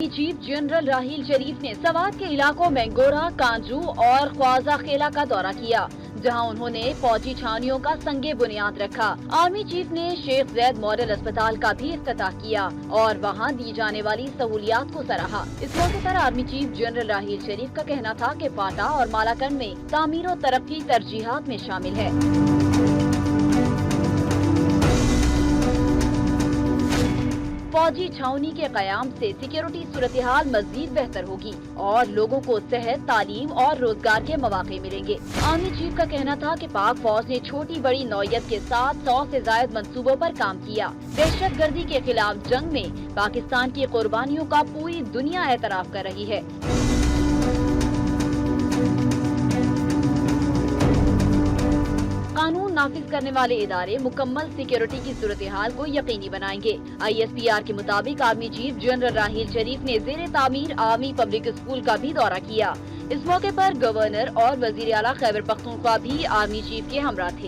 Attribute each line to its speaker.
Speaker 1: Chief general राहील शरीफ ने सवात के इलाकों में गोरा, कांजू और ख्वाजा खेला का दौरा किया, जहां उन्होंने फौजी छावनियों का संगे बुनियाद रखा। आर्मी चीफ ने शेख जैद मॉडल अस्पताल का भी इफ्तिताह किया और वहां दी जाने वाली सहूलियात को सराहा। इस मौके पर आर्मी चीफ जनरल राहील शरीफ का कहना था कि फाटा और मालाकंड में तामीर और तरक्की तरजीहात में शामिल है। फौजी छावनी के कयाम से सिक्योरिटी सूरत-ए-हाल मजीद बेहतर होगी और लोगों को सेहत, तालीम और रोजगार के मौके मिलेंगे। आर्मी चीफ का कहना था कि पाक फौज ने छोटी बड़ी नौयत के साथ 100 से ज्यादा मंसूबों पर काम किया। दहशत गर्दी के खिलाफ जंग में पाकिस्तान की कुर्बानियों का पूरी दुनिया एतराफ कर रही है। कानून नाफिज करने वाले इदारे मुकम्मल सिक्योरिटी की सूरत-ए-हाल को यकीनी बनाएंगे। ISPR के मुताबिक आर्मी चीफ जनरल राहील शरीफ ने ज़ेरे तामीर आर्मी पब्लिक स्कूल का भी दौरा किया। इस मौके पर गवर्नर और वजीर आला खैबर पख्तूनख्वा भी आर्मी चीफ के हमरा थे।